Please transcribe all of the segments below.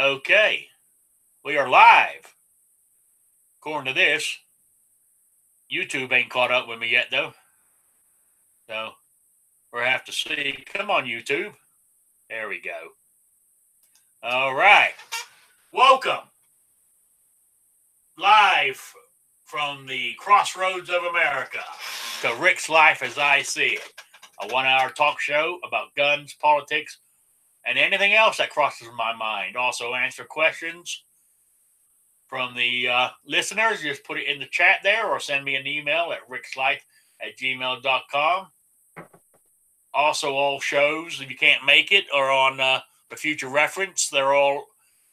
Okay, we are live. According to this, YouTube ain't caught up with me yet, though. So we'll have to see. Come on, YouTube. There we go. All right. Welcome. Live from the crossroads of America to Rick's Life as I See It, a 1-hour talk show about guns, politics, and anything else that crosses my mind. Also answer questions from the listeners. Just put it in the chat there or send me an email at rickslife@gmail.com. Also, all shows, if you can't make it, are on the future reference. They're all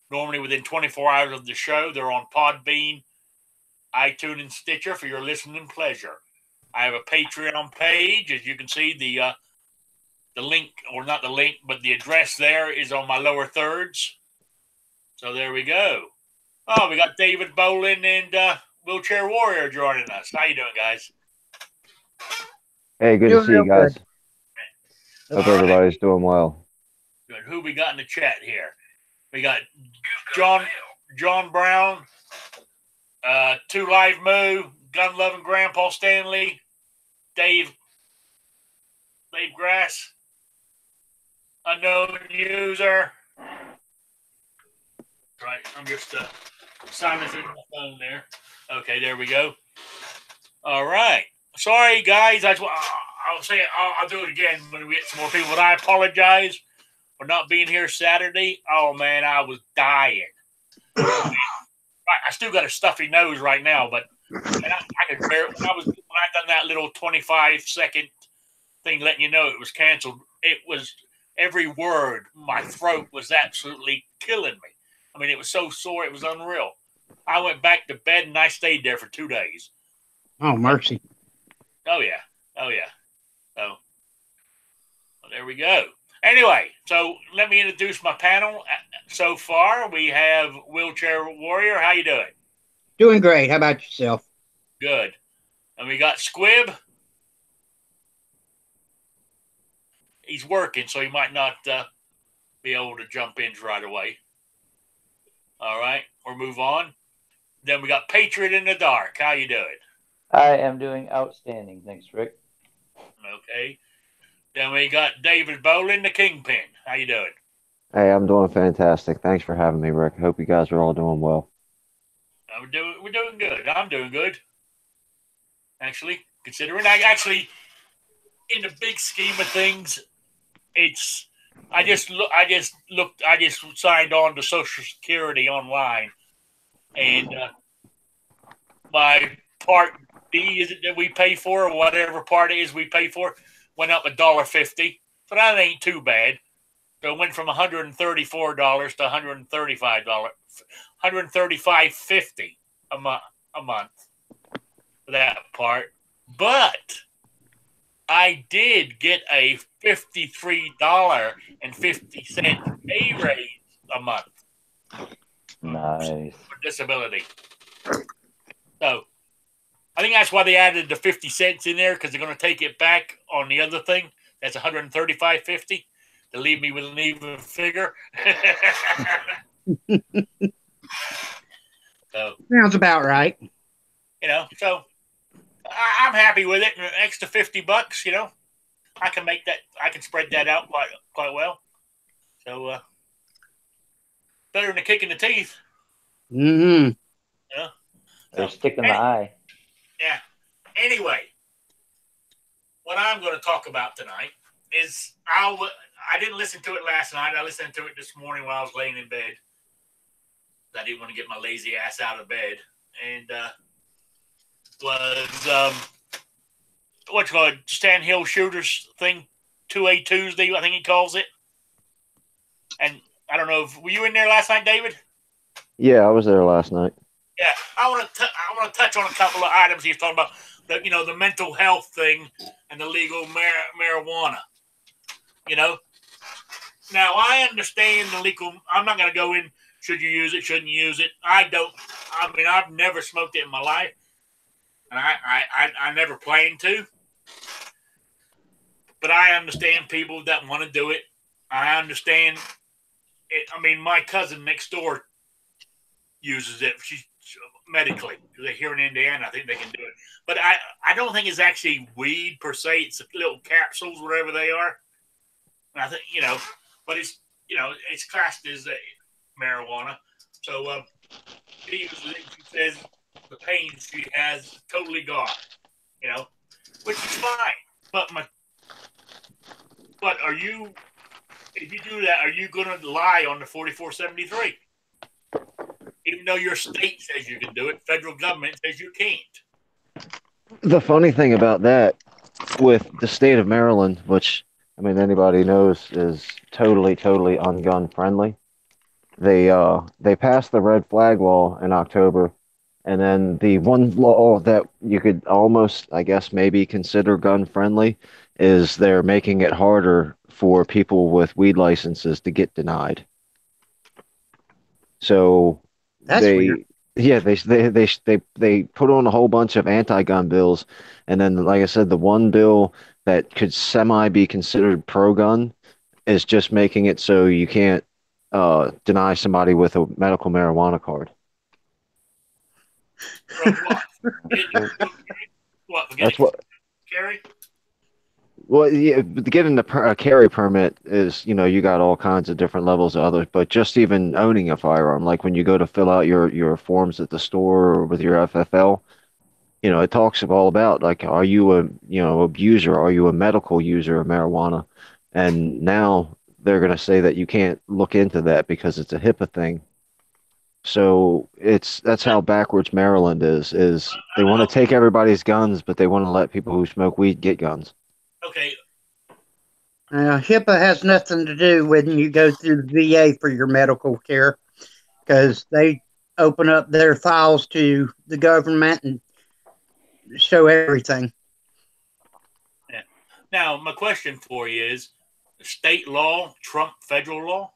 normally within 24 hours of the show. They're on Podbean, iTunes, and Stitcher for your listening pleasure. I have a Patreon page. As you can see, the link, or not the link, but the address there is on my lower thirds. So there we go. Oh, we got David Bolin and Wheelchair Warrior joining us. How you doing, guys? Hey, good to see you guys. Hope everybody's doing well. Good. Who we got in the chat here? We got John Brown, Two Live Moo, Gun Loving Grandpa Stanley, Dave Grass, Unknown User. Right, I'm just silencing my phone there. Okay, there we go. All right. Sorry, guys. I'll say it. I'll do it again when we get some more people. But I apologize for not being here Saturday. Oh man, I was dying. I still got a stuffy nose right now, but I could bear it. When I done that little 25-second thing letting you know it was canceled, it was every word. My throat was absolutely killing me. I mean, it was so sore, it was unreal. I went back to bed and I stayed there for 2 days. Oh, mercy. Oh, yeah. So, well, there we go. Anyway, so let me introduce my panel. So far, we have Wheelchair Warrior. How you doing? Doing great. How about yourself? Good. And we got Squib. He's working, so he might not be able to jump in right away. All right, we'll move on. Then we got Patriot in the Dark. How you doing? I am doing outstanding. Thanks, Rick. Okay. Then we got David Bolin, the Kingpin. How you doing? Hey, I'm doing fantastic. Thanks for having me, Rick. I hope you guys are all doing well. We're doing good. I'm doing good. Actually, considering in the big scheme of things, I just signed on to Social Security online, and my Part D, is it that we pay for, or whatever part it is we pay for, went up $1.50. So that ain't too bad. So it went from $134 to $135.50 a month for that part. But I did get a $53.50 pay raise a month. Nice. For disability. So I think that's why they added the 50 cents in there, because they're going to take it back on the other thing. That's $135.50 to leave me with an even figure. So, sounds about right. So I'm happy with it. An extra $50, I can make that. I can spread that out quite well. So better than a kick in the teeth. Mm-hmm. Or stick in the eye. Yeah. Anyway, what I'm going to talk about tonight is I didn't listen to it last night. I listened to it this morning while I was laying in bed. I didn't want to get my lazy ass out of bed, and was what's called Stan Hill Shooters thing, 2A Tuesday, I think he calls it. And I don't know, were you in there last night, David? Yeah, I was there last night. Yeah, I want to touch on a couple of items he's talking about. The mental health thing and the legal marijuana. Now I understand the legal. I'm not going to go in. Should you use it? Shouldn't you use it? I don't. I mean, I've never smoked it in my life, and I never plan to. But I understand people that want to do it. I understand I mean, my cousin next door uses it. She's medically, because here in Indiana, I think they can do it. But I don't think it's actually weed per se. It's little capsules, whatever they are. And I think, but it's, it's classed as marijuana. So she uses it. She says the pain she has totally gone, which is fine. But are you, if you do that, are you going to lie on the 4473? Even though your state says you can do it, federal government says you can't. The funny thing about that, with the state of Maryland, which I mean anybody knows is totally, totally ungun friendly. They passed the red flag law in October, and then the one law that you could almost, I guess, maybe consider gun friendly is they're making it harder for people with weed licenses to get denied. So That's weird. they put on a whole bunch of anti-gun bills, and then like I said, the one bill that could semi be considered pro-gun is just making it so you can't deny somebody with a medical marijuana card. From what? What? That's what. Carry? Well, yeah, getting a carry permit is, you got all kinds of different levels of others, but just even owning a firearm, like when you go to fill out your forms at the store or with your FFL, it talks all about like, are you a, abuser? Are you a medical user of marijuana? And now they're going to say that you can't look into that because it's a HIPAA thing. So that's how backwards Maryland is they want to take everybody's guns, but they want to let people who smoke weed get guns. Okay. HIPAA has nothing to do when you go through the VA for your medical care, because they open up their files to the government and show everything. Yeah. Now, my question for you is, state law trump federal law?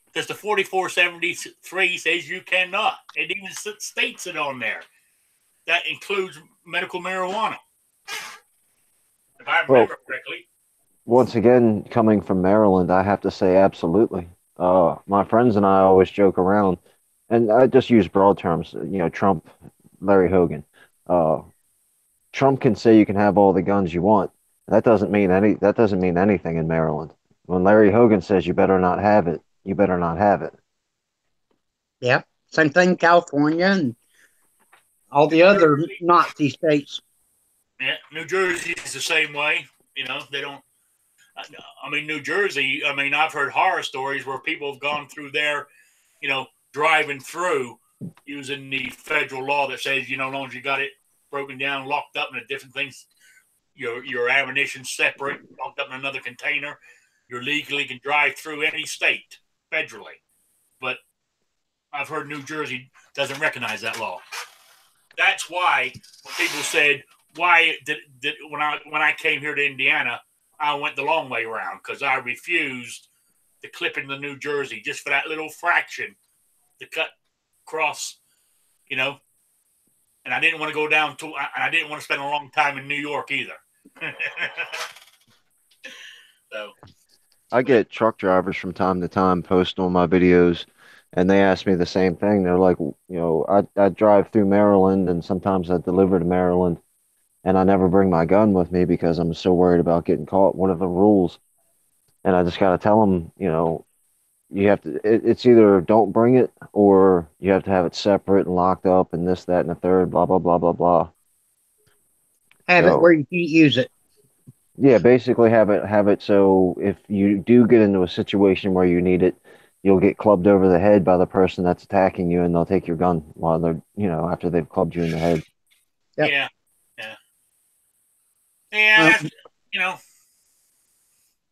Because the 4473 says you cannot. It even states it on there. That includes medical marijuana. If I remember correctly. Once again, coming from Maryland, I have to say absolutely. My friends and I always joke around, and I just use broad terms. Trump, Larry Hogan. Trump can say you can have all the guns you want. That doesn't mean anything in Maryland. When Larry Hogan says you better not have it, you better not have it. Yeah, same thing in California and all the other Nazi states. Yeah, New Jersey is the same way. They don't. I mean, New Jersey. I mean, I've heard horror stories where people have gone through there, driving through using the federal law that says, as long as you got it broken down, locked up in a different things, your ammunition separate, locked up in another container, you legally can drive through any state federally. But I've heard New Jersey doesn't recognize that law. That's why when people said, why did when I came here to Indiana, I went the long way around, because I refused to clip into New Jersey just for that little fraction to cut across, and I didn't want to go down to, and I didn't want to spend a long time in New York either. So I get truck drivers from time to time post on my videos, and they ask me the same thing. They're like, I drive through Maryland, and sometimes I deliver to Maryland, and I never bring my gun with me because I'm so worried about getting caught. What are the rules? And I just got to tell them, you have to, it's either don't bring it or you have to have it separate and locked up and this, that, and the third, blah, blah, blah, blah, blah. Have it where you can't use it. Yeah, basically have it so if you do get into a situation where you need it, you'll get clubbed over the head by the person that's attacking you, and they'll take your gun while they're, after they've clubbed you in the head. Yep. Yeah.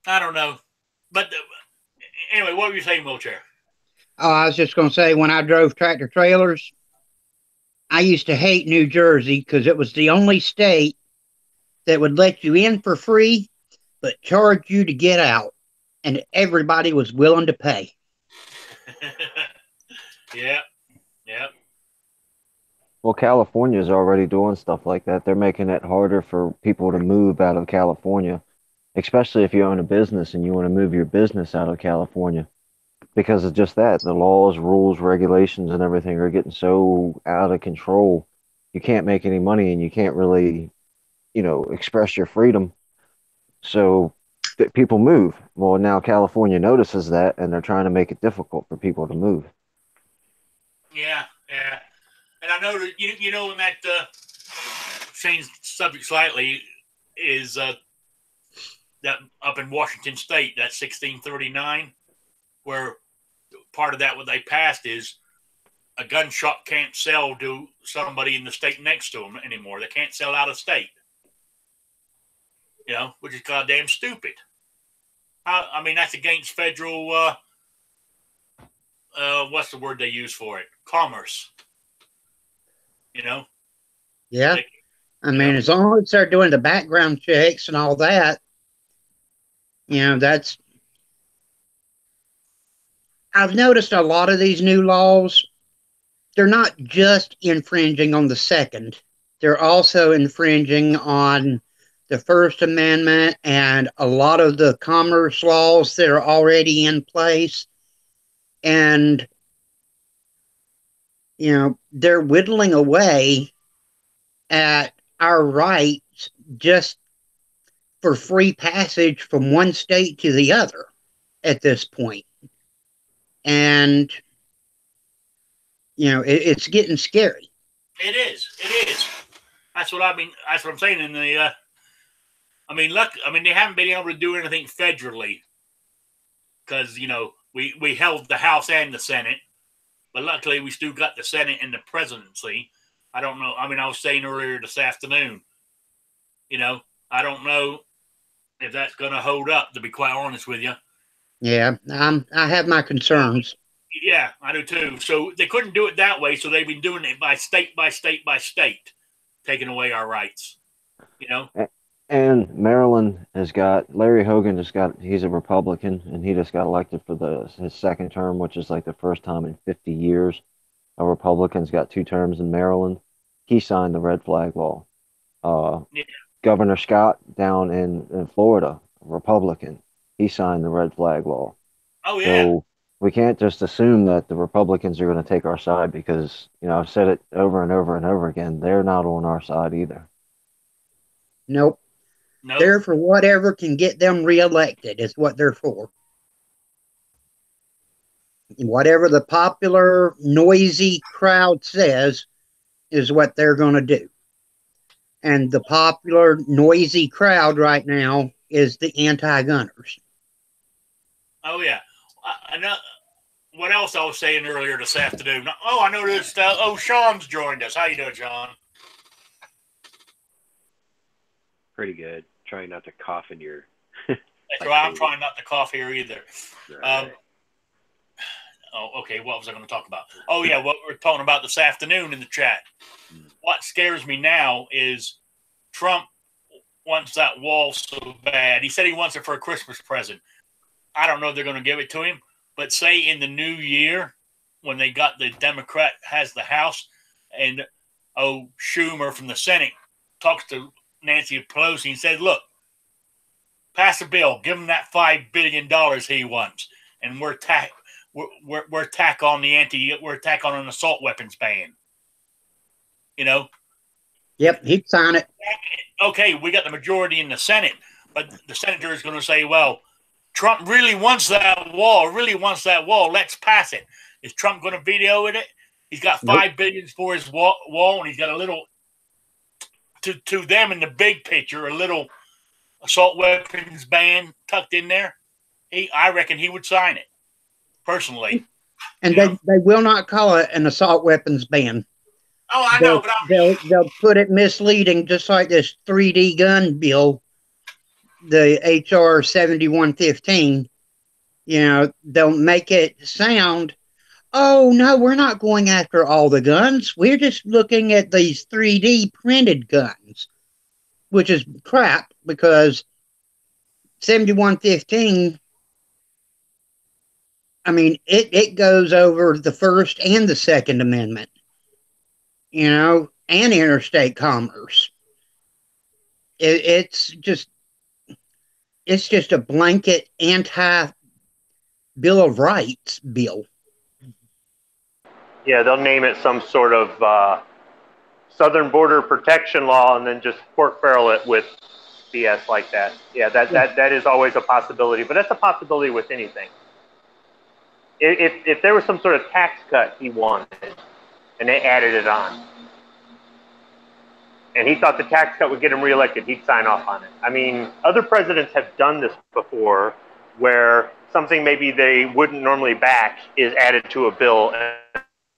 I don't know. But anyway, what were you saying, Wheelchair? Oh, I was just going to say, when I drove tractor trailers, I used to hate New Jersey because it was the only state that would let you in for free, but charge you to get out. And everybody was willing to pay. Yeah. Well, California is already doing stuff like that. They're making it harder for people to move out of California. especially if you own a business and you want to move your business out of California. Because of just that, the laws, rules, regulations, and everything are getting so out of control. You can't make any money and you can't really, express your freedom. So people move. Well, now California notices that and they're trying to make it difficult for people to move. Yeah, yeah. And I know that you know in that change subject slightly is that up in Washington State, that 1639, where part of that what they passed is a gun shop can't sell to somebody in the state next to them anymore. They can't sell out of state. Which is goddamn stupid. I mean, that's against federal. What's the word they use for it? Commerce. Yeah. I mean, as long as they're doing the background checks and all that, that's. I've noticed a lot of these new laws, they're not just infringing on the second, they're also infringing on the First Amendment and a lot of the commerce laws that are already in place. And, they're whittling away at our rights just for free passage from one state to the other at this point. And, it's getting scary. It is. It is. That's what I mean. That's what I'm saying. In the, they haven't been able to do anything federally because we held the House and the Senate, but luckily we still got the Senate and the presidency. I don't know. I mean, I was saying earlier this afternoon, I don't know if that's going to hold up. To be quite honest with you. Yeah, I have my concerns. Yeah, I do too. So they couldn't do it that way, so they've been doing it by state by state by state, taking away our rights. And Maryland has got Larry Hogan he's a Republican and he just got elected for his second term, which is like the first time in 50 years a Republican's got 2 terms in Maryland. He signed the red flag law. Yeah. Governor Scott down in Florida, a Republican, he signed the red flag law. Oh yeah. So we can't just assume that the Republicans are going to take our side because, I've said it over and over and over again. They're not on our side either. Nope. They're for whatever can get them reelected is what they're for. Whatever the popular, noisy crowd says is what they're going to do. And the popular, noisy crowd right now is the anti-gunners. Oh, yeah. I know. What else I was saying earlier this afternoon? Oh, I noticed. Sean's joined us. How you doing, Sean? Pretty good. Trying not to cough in your. That's right. I'm trying not to cough here either. Right. Okay. What was I going to talk about? Oh, yeah. What we were talking about this afternoon in the chat. What scares me now is Trump wants that wall so bad. He said he wants it for a Christmas present. I don't know if they're going to give it to him, but say in the new year when they got the Democrat has the House and Schumer from the Senate talks to Nancy Pelosi and said, look, pass a bill, give him that $5 billion he wants, and we're tack on an assault weapons ban. Yep, he'd sign it. Okay, we got the majority in the Senate, but the senator is going to say, well, Trump really wants that wall, let's pass it. Is Trump going to veto it? He's got $5 billion for his wall, and he's got a little, to them in the big picture, a little assault weapons ban tucked in there. I reckon he would sign it, personally. And they will not call it an assault weapons ban. Oh, I know, but they'll put it misleading, just like this 3D gun bill, the HR 7115. They'll make it sound, oh no, we're not going after all the guns. We're just looking at these 3D printed guns, which is crap because 7115. I mean, it goes over the First and the Second Amendment. And interstate commerce. It's just, it's just a blanket anti Bill of Rights bill. Yeah, they'll name it some sort of Southern Border Protection Law and then just pork barrel it with BS like that. Yeah, that is always a possibility, but that's a possibility with anything. If there was some sort of tax cut he wanted and they added it on, and he thought the tax cut would get him reelected, he'd sign off on it. I mean, other presidents have done this before where something maybe they wouldn't normally back is added to a bill,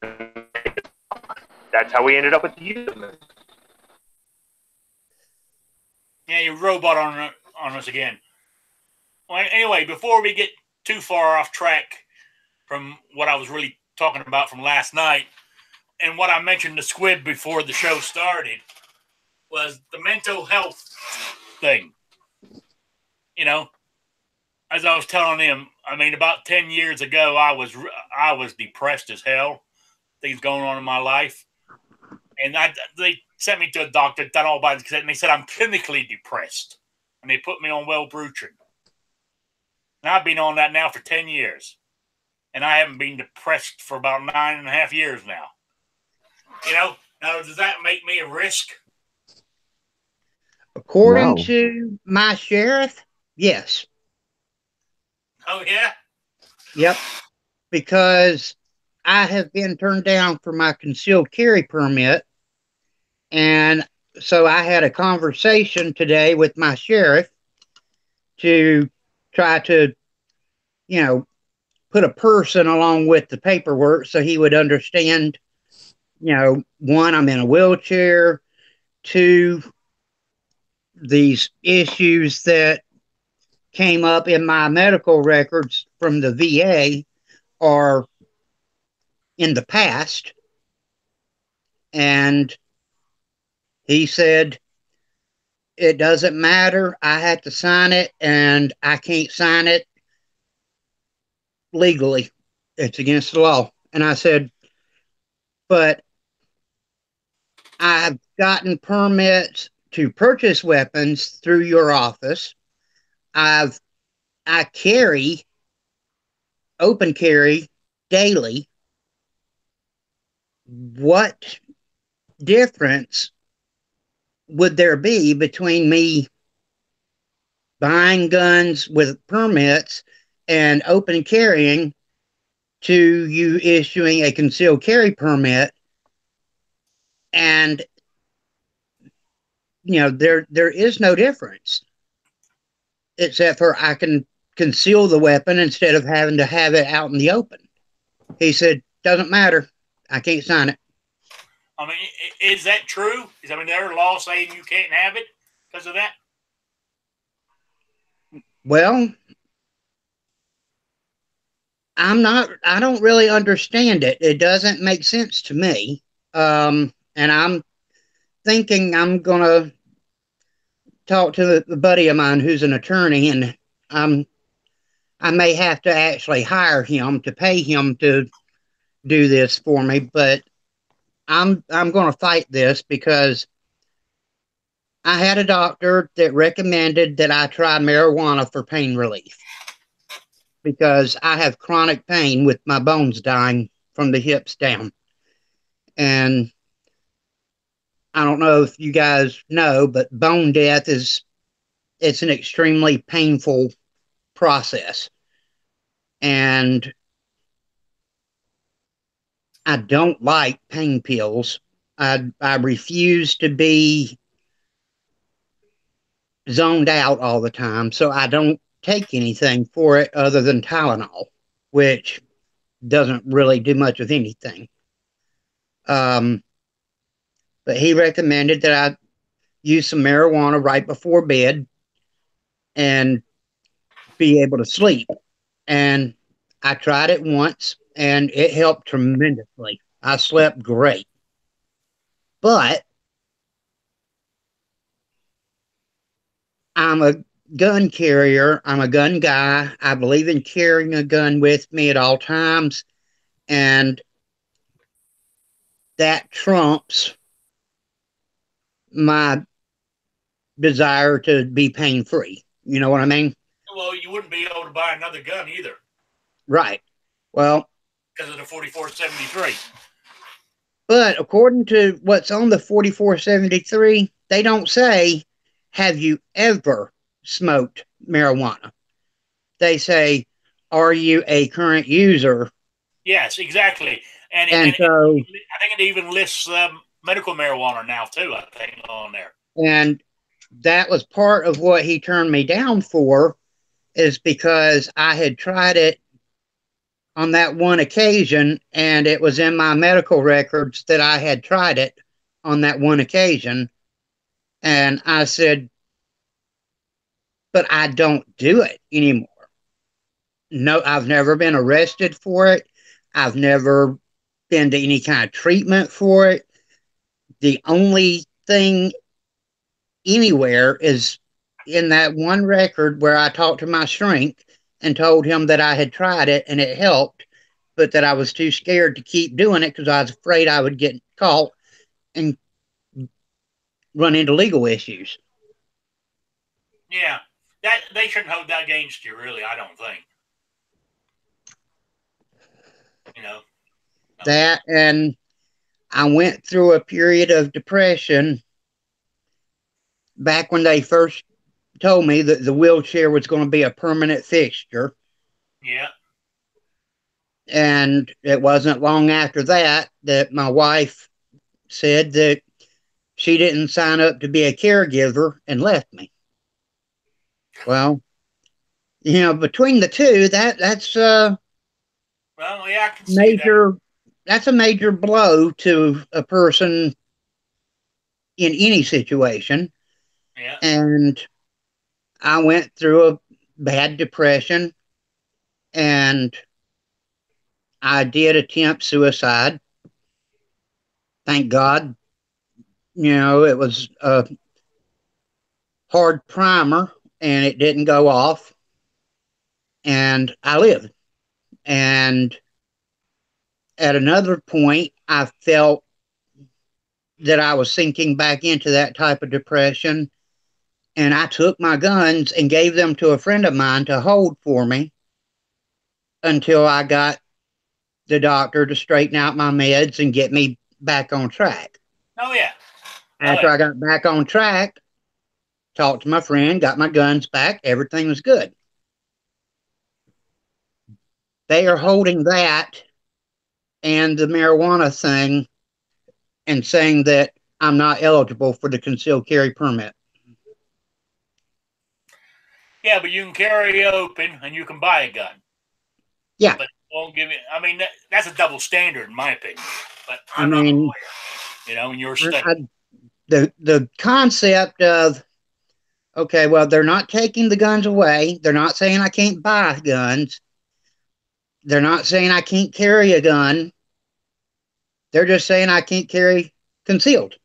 and that's how we ended up with the youth amendment. Yeah, you robot on us again. Well, anyway, before we get too far off track from what I was really talking about from last night, and what I mentioned to Squid before the show started, was the mental health thing. You know, as I was telling him, I mean, about 10 years ago, I was depressed as hell. Things going on in my life. And they sent me to a doctor, done all by the and they said I'm clinically depressed. And they put me on Wellbutrin. And I've been on that now for 10 years. And I haven't been depressed for about 9.5 years now. You know, now does that make me a risk? According to my sheriff, yes. Oh, yeah? Yep. Because I have been turned down for my concealed carry permit. And so I had a conversation today with my sheriff to try to, you know, put a person along with the paperwork so he would understand, you know, one, I'm in a wheelchair, two, these issues that came up in my medical records from the VA are in the past. And he said, it doesn't matter. I had to sign it and I can't sign it legally. It's against the law. And I said, but I've gotten permits to purchase weapons through your office. I carry open carry daily. What difference would there be between me buying guns with permits and open carrying to you issuing a concealed carry permit? And you know, there is no difference except for I can conceal the weapon instead of having to have it out in the open. He said, doesn't matter. I can't sign it. I mean, is that true? I mean, there a law saying you can't have it because of that? Well, I don't really understand it. It doesn't make sense to me. And I'm thinking I'm going to talk to a buddy of mine who's an attorney, and I may have to actually hire him to pay him to do this for me, but I'm going to fight this because I had a doctor that recommended that I try marijuana for pain relief because I have chronic pain with my bones dying from the hips down. And I don't know if you guys know, but bone death it's an extremely painful process. And I don't like pain pills. I refuse to be zoned out all the time, so I don't take anything for it other than Tylenol, which doesn't really do much of anything. But he recommended that I use some marijuana right before bed and be able to sleep. And I tried it once, and it helped tremendously. I slept great. But I'm a gun carrier. I'm a gun guy. I believe in carrying a gun with me at all times. And that trumps my desire to be pain free. You know what I mean? Well, you wouldn't be able to buy another gun either Right. Well, because of the 4473. but according to what's on the 4473, they don't say, have you ever smoked marijuana? They say, are you a current user? Yes, exactly. And And so, I think it even lists medical marijuana now too. I think on there. and that was part of what he turned me down for, is because I had tried it on that one occasion, and it was in my medical records that I had tried it on that one occasion. And I said, but I don't do it anymore. No, I've never been arrested for it. I've never been to any kind of treatment for it. The only thing anywhere is in that one record where I talked to my shrink and told him that I had tried it and it helped, but that I was too scared to keep doing it because I was afraid I would get caught and run into legal issues. Yeah, that they shouldn't hold that against you, really. I don't think. You know. No. That, and I went through a period of depression back when they first told me that the wheelchair was going to be a permanent fixture. Yeah. And it wasn't long after that that my wife said that she didn't sign up to be a caregiver and left me. Well, you know, between the two, that's well, yeah, I can see major. That's a major blow to a person in any situation. that. Yeah. And I went through a bad depression, and I did attempt suicide. Thank God. You know, it was a hard primer and it didn't go off. And I lived. And at another point, I felt that I was sinking back into that type of depression. And I took my guns and gave them to a friend of mine to hold for me until I got the doctor to straighten out my meds and get me back on track. Oh yeah. After I got back on track, talked to my friend, got my guns back, everything was good. They are holding that and the marijuana thing and saying that I'm not eligible for the concealed carry permit. Yeah, but you can carry open and you can buy a gun. Yeah. But it won't give you. I mean, that's a double standard in my opinion. But I'm not a lawyer, you know, in your state. The concept of, okay, well, they're not taking the guns away. They're not saying I can't buy guns. They're not saying I can't carry a gun. They're just saying I can't carry concealed.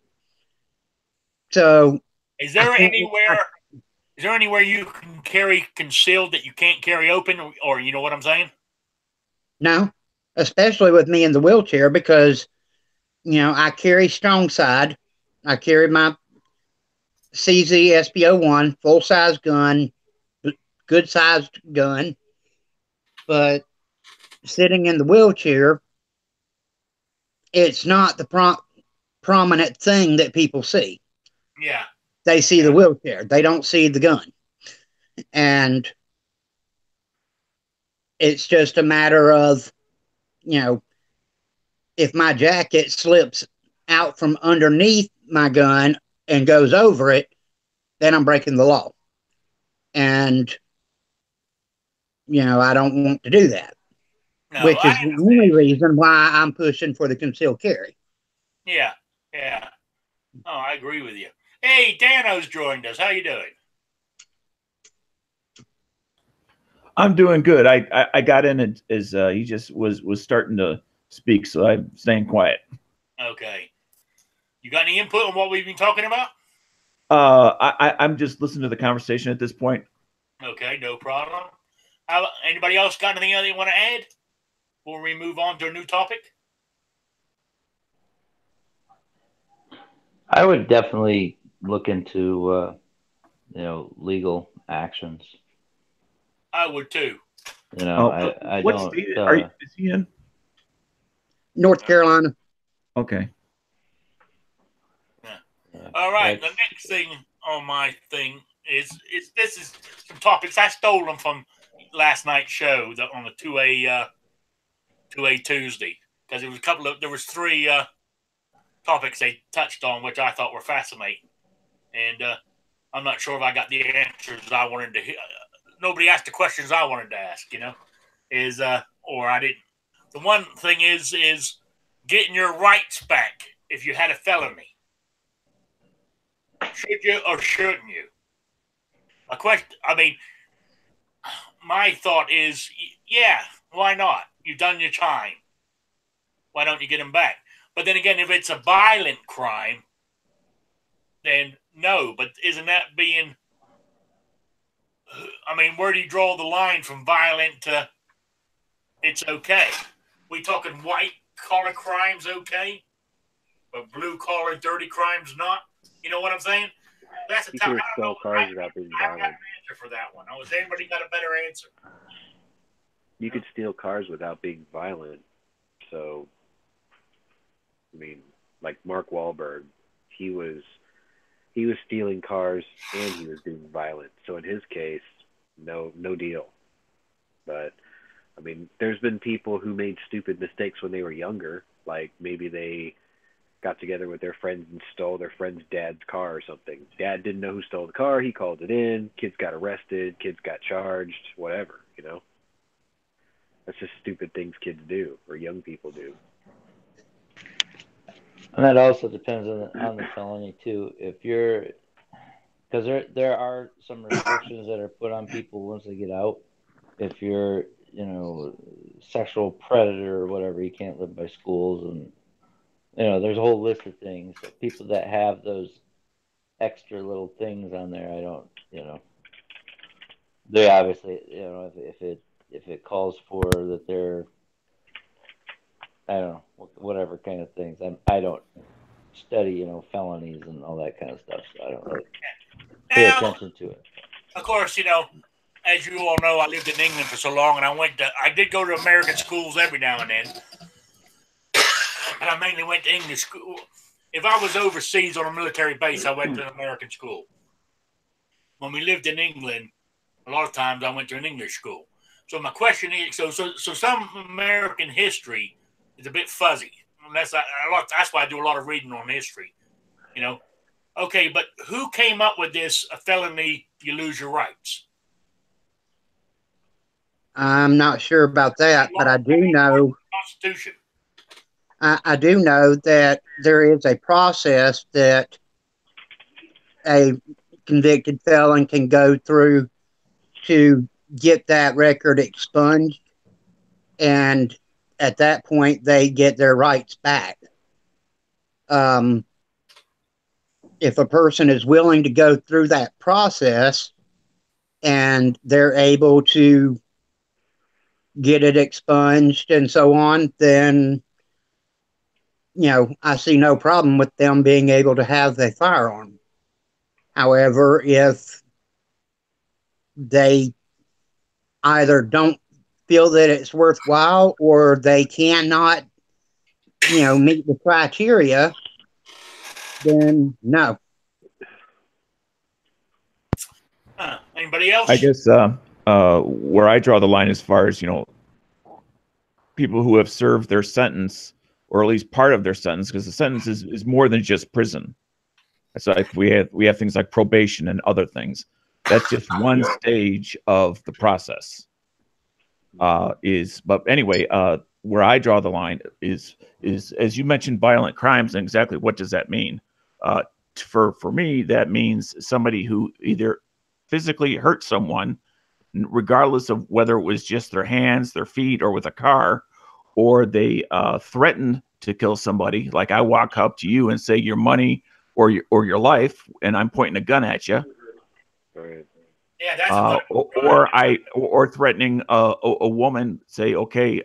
So, Is there anywhere you can carry concealed that you can't carry open, or you know what I'm saying? No, especially with me in the wheelchair, because you know I carry strong side. I carry my CZ SPO1 full size gun, good sized gun, but sitting in the wheelchair, it's not the prominent thing that people see. Yeah. They see the wheelchair. They don't see the gun. And it's just a matter of, you know, if my jacket slips out from underneath my gun and goes over it, then I'm breaking the law. And, you know, I don't want to do that. No, which is the only reason why I'm pushing for the concealed carry. Yeah. Yeah. Oh, I agree with you. Hey, Dano's joined us. How you doing? I'm doing good. I got in as he just was starting to speak, so I'm staying quiet. Okay. You got any input on what we've been talking about? I'm just listening to the conversation at this point. Okay, no problem. Anybody else got anything else they want to add before we move on to a new topic? I would definitely look into, legal actions. I would too. You know, Oh, I what don't. state are you, is he in? North Carolina. Okay. All right. The next thing on my thing is this is some topics I stole them from last night's show on the 2A Tuesday, because there was three topics they touched on which I thought were fascinating, and I'm not sure if I got the answers I wanted to hear. Nobody asked the questions I wanted to ask, or I didn't. The one thing is getting your rights back if you had a felony. Should you or shouldn't you? A question. I mean, my thought is, yeah, why not? You've done your time. Why don't you get them back? But then again, if it's a violent crime, then no. But isn't that being? I mean, where do you draw the line from violent to it's okay? We talking white collar crimes okay, but blue collar dirty crimes not? You know what I'm saying? That's a You tough. can I don't steal know. cars without being I haven't got violent. an answer for that one. Has anybody got a better answer? You could steal cars without being violent. So, I mean, like Mark Wahlberg, he was stealing cars and he was being violent. So in his case, no deal. But I mean, there's been people who made stupid mistakes when they were younger. Like maybe they got together with their friends and stole their friend's dad's car or something. Dad didn't know who stole the car. He called it in. Kids got arrested. Kids got charged. Whatever, you know. That's just stupid things kids do or young people do. And that also depends on the felony too. If you're, because there are some restrictions that are put on people once they get out. If you're, sexual predator or whatever, you can't live by schools, and there's a whole list of things. So people that have those extra little things on there, I don't, they obviously, if it calls for that they're, I don't know, whatever kind of things. I don't study, felonies and all that kind of stuff, so I don't really pay attention to it. Of course, as you all know, I lived in England for so long, and I did go to American schools every now and then, and I mainly went to English school. If I was overseas on a military base, I went to an American school. When we lived in England, a lot of times I went to an English school. So my question is, so some American history is a bit fuzzy. That's why I do a lot of reading on history. Okay, but who came up with this? A felony, you lose your rights. I'm not sure about that, but I do know. Constitution. I do know that there is a process that a convicted felon can go through to get that record expunged, and at that point they get their rights back. If a person is willing to go through that process and they're able to get it expunged and so on, then I see no problem with them being able to have a firearm. However, if they either don't feel that it's worthwhile or they cannot, meet the criteria, then no. Anybody else? I guess where I draw the line as far as, people who have served their sentence, or at least part of their sentence, because the sentence is more than just prison. So we have things like probation and other things. That's just one stage of the process. But anyway, where I draw the line is as you mentioned, violent crimes, and exactly what does that mean? For me, that means somebody who either physically hurt someone, regardless of whether it was just their hands, their feet, or with a car, or they threatened to kill somebody. Like I walk up to you and say your money or your life, and I'm pointing a gun at you. Right. Yeah, that's or threatening a woman, say, okay,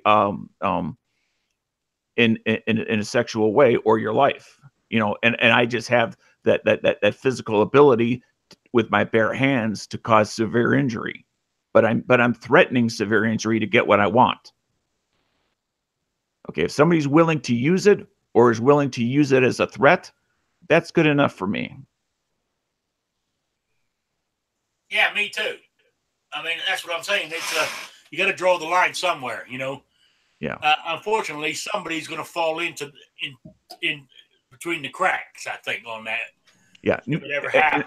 in a sexual way, or your life, and I just have that physical ability with my bare hands to cause severe injury. but I'm threatening severe injury to get what I want. Okay, if somebody's willing to use it or is willing to use it as a threat, that's good enough for me. Yeah, me too. I mean, that's what I'm saying. It's you got to draw the line somewhere, you know. Yeah. Unfortunately, somebody's going to fall in between the cracks, I think, on that. Yeah. If it ever happens.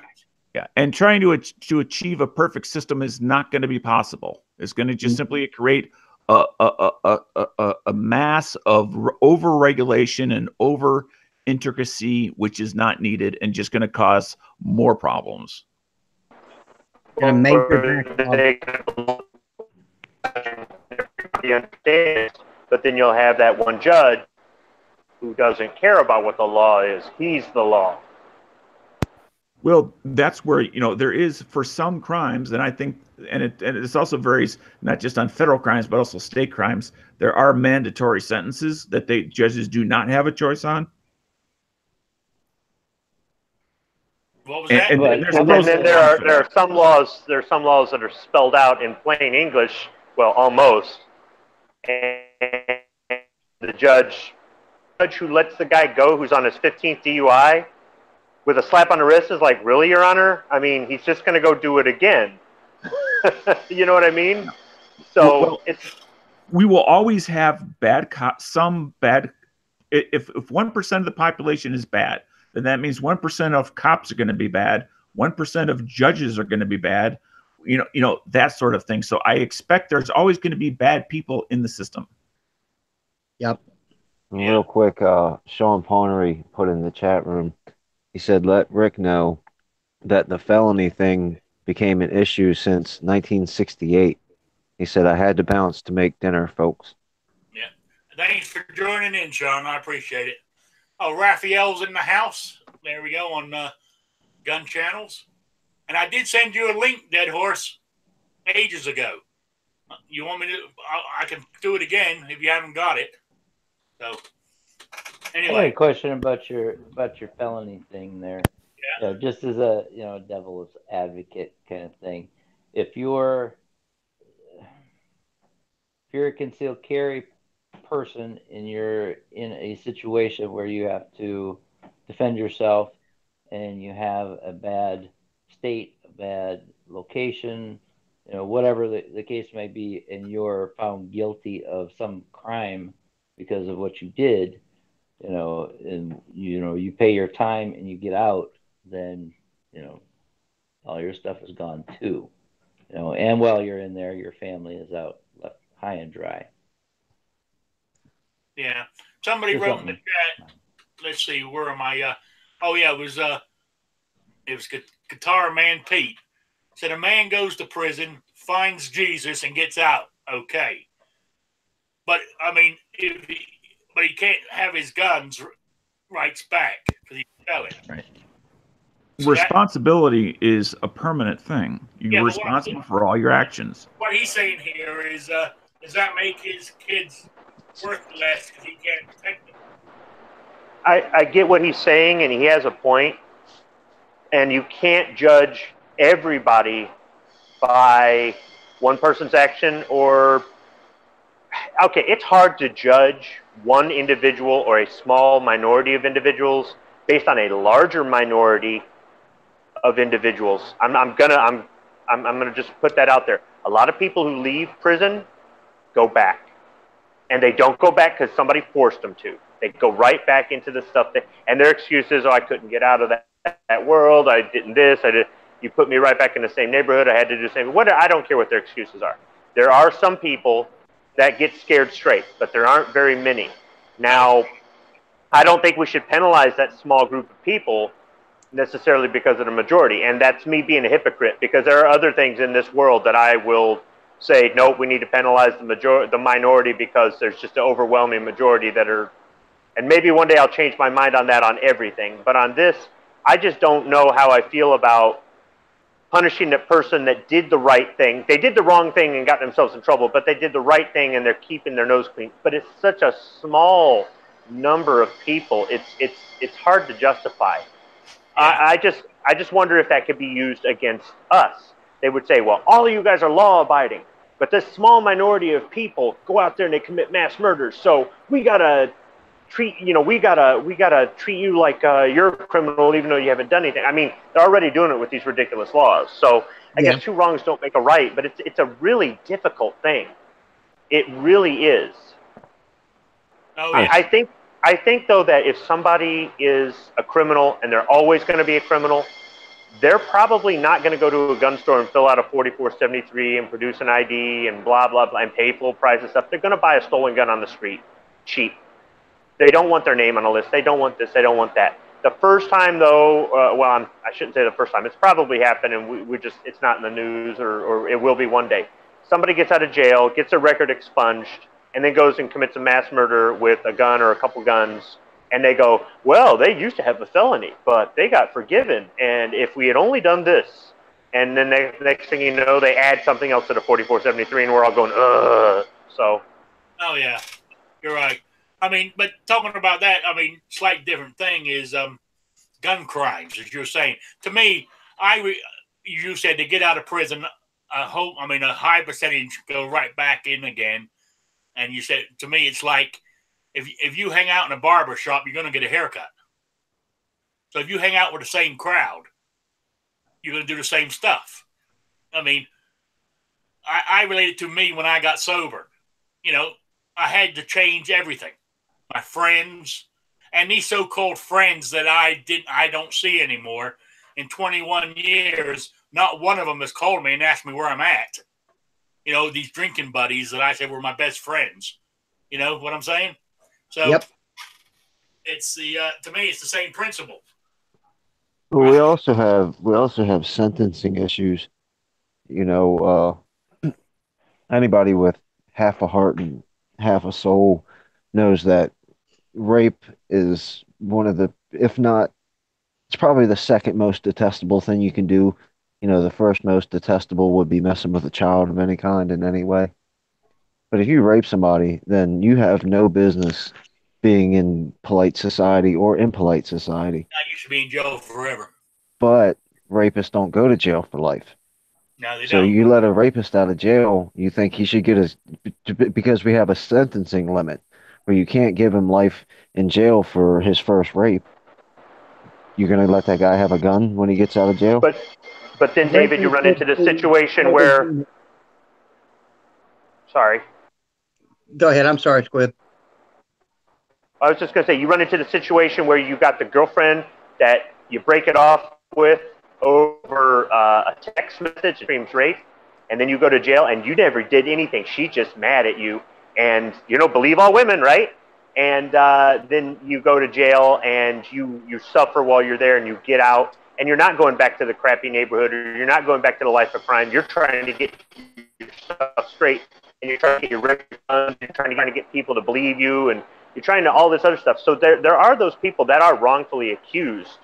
Yeah, and trying to achieve a perfect system is not going to be possible. It's going to just simply create a mass of over-regulation and over-intricacy, which is not needed, and just going to cause more problems. And a major backlog. But then you'll have that one judge who doesn't care about what the law is. He's the law. Well, that's where, you know, there is for some crimes, and I think, and it also varies not just on federal crimes, but also state crimes. There are mandatory sentences that judges do not have a choice on. What was that? And then there are some laws. There are some laws that are spelled out in plain English. Well, almost. And the judge who lets the guy go, who's on his 15th DUI, with a slap on the wrist, is like, really, Your Honor? I mean, he's just going to go do it again. You know what I mean? So we will always have bad cops. Some bad. If 1% of the population is bad, then that means 1% of cops are going to be bad. 1% of judges are going to be bad. You know that sort of thing. So I expect there's always going to be bad people in the system. Yep. Real quick, Sean Ponery put in the chat room. He said, "Let Rick know that the felony thing became an issue since 1968." He said, "I had to bounce to make dinner, folks." Yeah. Thanks for joining in, Sean. I appreciate it. Oh, Raphael's in the house. There we go on Gun Channels. And I did send you a link, Dead Horse, ages ago. You want me to? I can do it again if you haven't got it. So, anyway. I had a question about your felony thing there. Yeah. Just as a devil's advocate kind of thing. If you're a concealed carry person and you're in a situation where you have to defend yourself and you have a bad state, a bad location, whatever the case may be, and you're found guilty of some crime because of what you did, and you pay your time and you get out, then all your stuff is gone too, and while you're in there, your family is out left high and dry. Yeah, somebody wrote in the chat. Let's see, where am I? Oh yeah, it was Guitar Man Pete. Said a man goes to prison, finds Jesus, and gets out. Okay, but I mean, but he can't have his guns rights back because he fell it. Right. So responsibility is a permanent thing. You're responsible for all your actions. What he's saying here is, does that make his kids worth less because he can't protect them? I get what he's saying, and he has a point. And you can't judge everybody by one person's action it's hard to judge one individual or a small minority of individuals based on a larger minority of individuals. I'm gonna just put that out there. A lot of people who leave prison go back, and they don't go back because somebody forced them to. They go right back into the stuff and their excuse is, I couldn't get out of that world. I didn't this. You put me right back in the same neighborhood. I had to do the same. I don't care what their excuses are. There are some people that get scared straight, but there aren't very many. Now, I don't think we should penalize that small group of people necessarily because of the majority. And that's me being a hypocrite, because there are other things in this world that I will say, no, we need to penalize the minority because there's just an overwhelming majority that are, and maybe one day I'll change my mind on that on everything. But on this, I just don't know how I feel about punishing the person that did the right thing. They did the wrong thing and got themselves in trouble, but they did the right thing and they're keeping their nose clean. But it's such a small number of people. It's hard to justify. I just wonder if that could be used against us. they would say, well, all of you guys are law-abiding, but this small minority of people go out there and they commit mass murders. So we gotta treat, we gotta treat you like you're a criminal, even though you haven't done anything. I mean, they're already doing it with these ridiculous laws. So I guess two wrongs don't make a right, but it's a really difficult thing. It really is. Oh, yeah. I think though that if somebody is a criminal and they're always going to be a criminal, they're probably not going to go to a gun store and fill out a 4473 and produce an ID and blah, blah, blah, and pay full price and stuff. They're going to buy a stolen gun on the street, cheap. They don't want their name on a list. They don't want this. They don't want that. The first time, though, I shouldn't say the first time. It's probably happened, and it's not in the news, or it will be one day. Somebody gets out of jail, gets their record expunged, and then goes and commits a mass murder with a gun or a couple guns. And they go, well, they used to have a felony, but they got forgiven. And if we had only done this, and then next thing you know, they add something else to the 4473, and we're all going, ugh. So. Oh, yeah. You're right. I mean, but talking about that, I mean, slight different thing is gun crimes, as you're saying. To me, you said to get out of prison, a high percentage go right back in again. And you said, to me, it's like, if you hang out in a barber shop, you're going to get a haircut. So if you hang out with the same crowd, you're going to do the same stuff. I mean, I related to me when I got sober. I had to change everything. My friends and these so-called friends that I don't see anymore. In 21 years, not one of them has called me and asked me where I'm at. These drinking buddies that I said were my best friends. You know what I'm saying? So it's to me, it's the same principle. Well, we also have sentencing issues. Anybody with half a heart and half a soul knows that rape is one of the, if not, it's probably the second most detestable thing you can do. The first most detestable would be messing with a child of any kind in any way. But if you rape somebody, then you have no business being in polite society or impolite society. I used to be in jail forever. But rapists don't go to jail for life. No, they So don't. you let a rapist out of jail, you think he should get because we have a sentencing limit where you can't give him life in jail for his first rape. You're going to let that guy have a gun when he gets out of jail? But then, David, you run into the situation where... Sorry. Go ahead. I'm sorry, Squid. I was just going to say, you run into the situation where you got the girlfriend that you break it off with over a text message, screams rape, and then you go to jail and you never did anything. She's just mad at you. And, believe all women, right? And then you go to jail and you suffer while you're there and you get out. And you're not going back to the crappy neighborhood, or you're not going back to the life of crime. You're trying to get yourself straight, and you're trying to get your record done. You're trying to get people to believe you, and you're trying to all this other stuff. So there are those people that are wrongfully accused,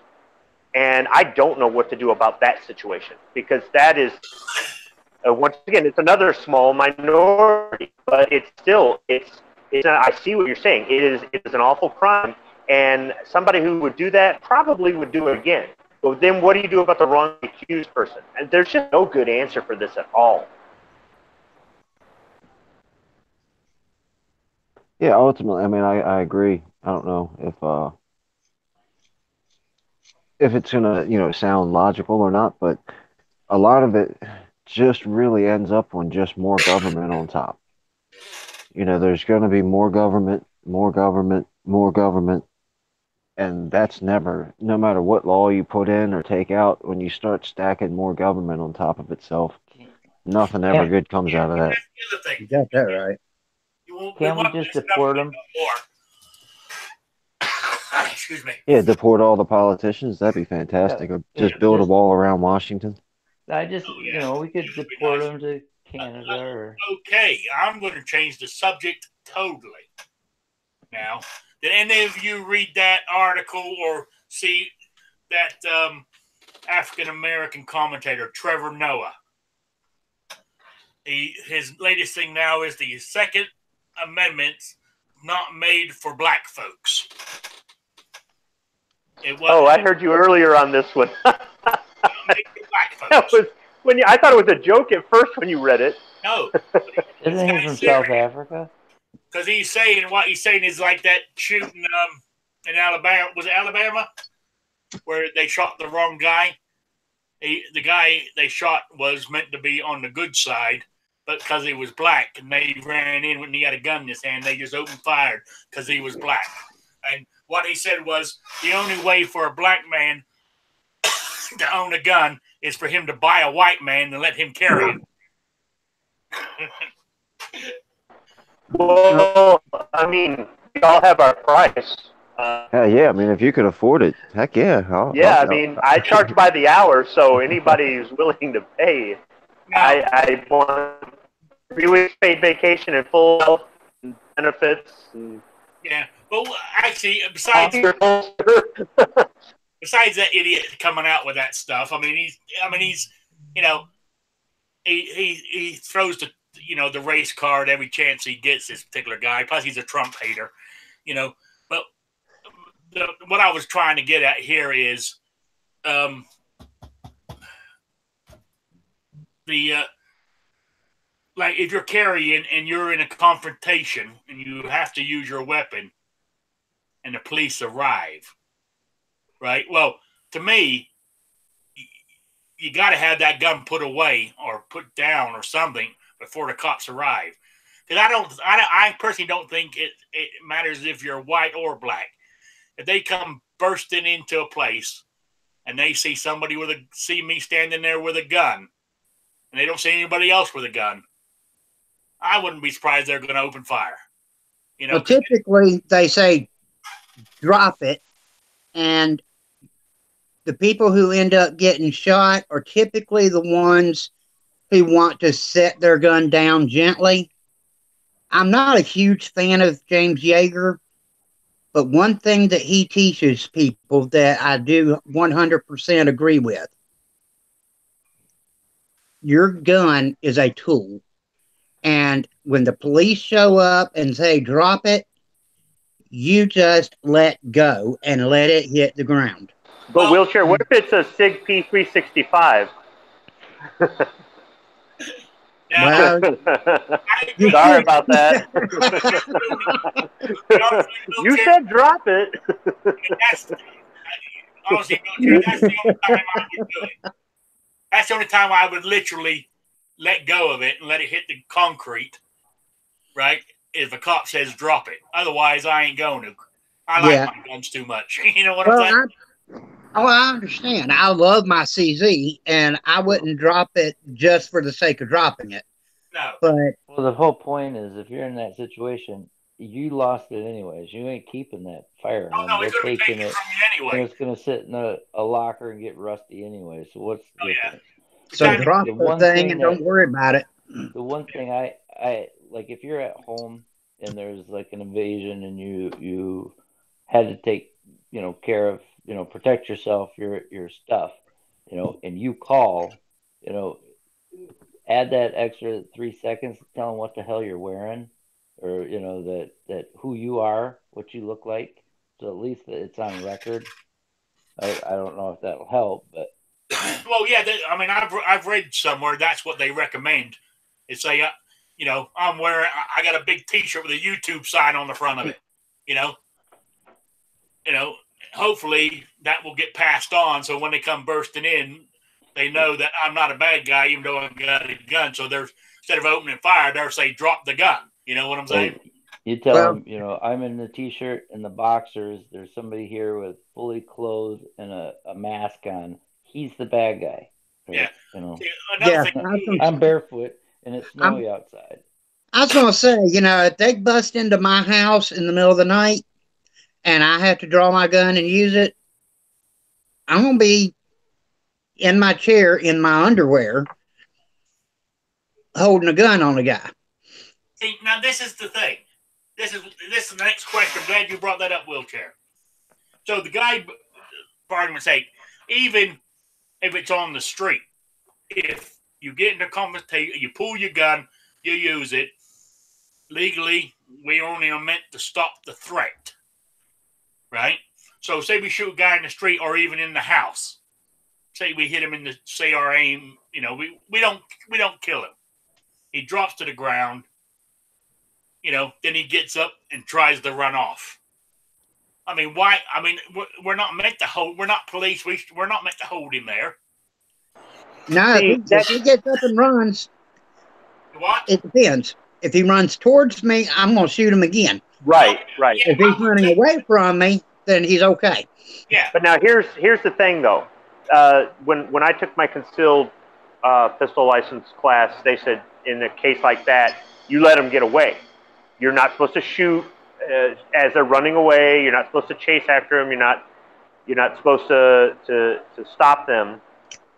and I don't know what to do about that situation, because that is, once again, it's another small minority, but it's still, I see what you're saying. It is an awful crime, and somebody who would do that probably would do it again. But then what do you do about the wrongly accused person? And there's just no good answer for this at all. Yeah, ultimately, I mean, I agree. I don't know if it's gonna, sound logical or not, but a lot of it just really ends up on just more government on top. There's gonna be more government, more government, more government, and that's never, no matter what law you put in or take out, when you start stacking more government on top of itself, nothing ever good comes out of that. That's the other thing. You got that right. Can't we just deport them? Excuse me. Yeah, deport all the politicians. That'd be fantastic. Or just build a wall around Washington. We could deport them to Canada or... Okay, I'm going to change the subject totally. Now, did any of you read that article or see that African-American commentator, Trevor Noah? His latest thing now is the Second Amendment's not made for black folks. I heard you earlier on this one. Not made for black folks. I thought it was a joke at first when you read it. No, Isn't he from South Africa? because he's saying what he's saying is like that shooting in Alabama. Was it Alabama where they shot the wrong guy? The guy they shot was meant to be on the good side, but because he was black and they ran in when he had a gun in his hand, they just opened fire because he was black. And what he said was the only way for a black man to own a gun is for him to buy a white man and let him carry it. Well, I mean, we all have our price. Yeah, I mean, if you could afford it, heck yeah. I mean, I charge by the hour, so anybody who's willing to pay. Now, I want 3 weeks paid vacation and full health and benefits. And yeah, but actually, besides that idiot coming out with that stuff, I mean, he's, you know, he throws the race card every chance he gets. This particular guy, plus he's a Trump hater, you know. But what I was trying to get at here is, like if you're carrying and you're in a confrontation and you have to use your weapon, and the police arrive, right? Well, to me, you got to have that gun put away or put down or something before the cops arrive. Because I personally don't think it matters if you're white or black. If they come bursting into a place and they see see me standing there with a gun, and they don't see anybody else with a gun, I wouldn't be surprised they're going to open fire. You know, well, typically they say drop it, and the people who end up getting shot are typically the ones who want to set their gun down gently. I'm not a huge fan of James Yeager, but one thing that he teaches people that I do 100% agree with: your gun is a tool. And when the police show up and say drop it, you just let go and let it hit the ground. But Wheelchair, what if it's a SIG P365? now, Sorry about that. You said drop it. Honestly, that's the only time I would do it. That's the only time I would literally let go of it and let it hit the concrete, right? If a cop says drop it. Otherwise, I ain't going to. I like my guns too much. You know what I'm saying? I understand. I love my CZ, and I wouldn't drop it just for the sake of dropping it. No. But the whole point is, if you're in that situation, you lost it anyways. You ain't keeping that firearm. No, it's going to be taken from you anyway. And it's going to sit in a locker and get rusty anyway. So what's the difference? So drop the thing and don't worry about it. The one thing I like, if you're at home and there's like an invasion and you had to take care of protect yourself, your stuff, and you call, add that extra 3 seconds to tell them what the hell you're wearing, or that who you are, what you look like, so at least it's on record. I don't know if that'll help, but well, yeah. I mean, I've read somewhere that's what they recommend. It's like, I'm wearing. I got a big T-shirt with a YouTube sign on the front of it. Hopefully that will get passed on. So when they come bursting in, they know that I'm not a bad guy, even though I got a gun. So instead of opening fire, they'll say drop the gun. You know what I'm saying? You tell them, I'm in the T-shirt and the boxers. There's somebody here with fully clothed and a mask on. He's the bad guy. Yeah. I'm barefoot and it's snowy outside. I was going to say, if they bust into my house in the middle of the night and I have to draw my gun and use it, I'm going to be in my chair in my underwear holding a gun on a guy. See, now this is the thing. This is the next question. I'm glad you brought that up, Wheelchair. So the guy, for argument's sake, even if it's on the street, if you get into confrontation, you pull your gun, you use it, legally, we only are meant to stop the threat, right? So say we shoot a guy in the street or even in the house. say we hit him in the, say our aim, you know, we don't kill him. He drops to the ground, you know, then he gets up and tries to run off. I mean, why? I mean, we're not meant to hold. We're not police. We're not meant to hold him there. No, if he gets up and runs, What? it depends. If he runs towards me, I'm going to shoot him again. Right, right. If he's running away from me, then he's okay. Yeah. But now here's the thing though. When I took my concealed pistol license class, they said in a case like that, you let them get away. You're not supposed to shoot as they're running away. You're not supposed to chase after them. You're not supposed to stop them.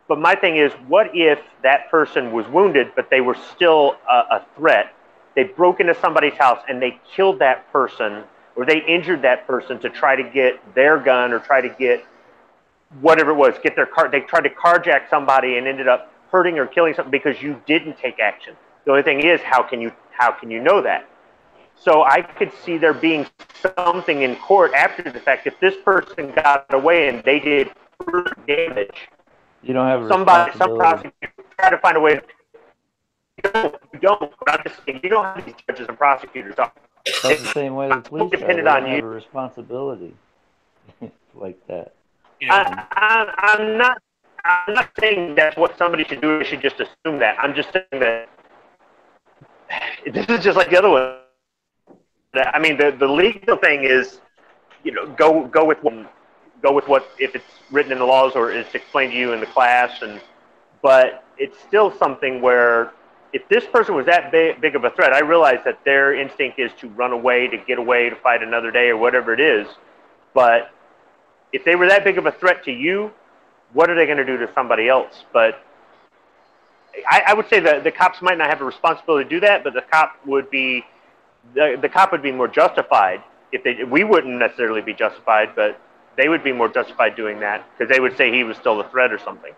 But my thing is, what if that person was wounded, but they were still a threat? They broke into somebody's house and they killed that person, or they injured that person to try to get their gun or try to get whatever it was, get their car. They tried to carjack somebody and ended up hurting or killing something because you didn't take action. The only thing is, how can you know that? So I could see there being something in court after the fact. If this person got away and they did damage, You don't have a some prosecutor try to find a way. You don't. But I'm just saying, you don't have these judges and prosecutors. That's the same way the police dependent are. on They you. have a responsibility like that. You know, I'm not saying that's what somebody should do. They should just assume that. I'm just saying that this is just like the other one. I mean, the legal thing is, you know, go with what if it's written in the laws or it's explained to you in the class, but it's still something where if this person was that big of a threat, I realize that their instinct is to run away, to get away, to fight another day or whatever it is. But if they were that big of a threat to you, what are they going to do to somebody else? But I would say that the cops might not have a responsibility to do that, but the cop would be more justified if we wouldn't necessarily be justified, but they would be more justified doing that because they would say he was still a threat or something.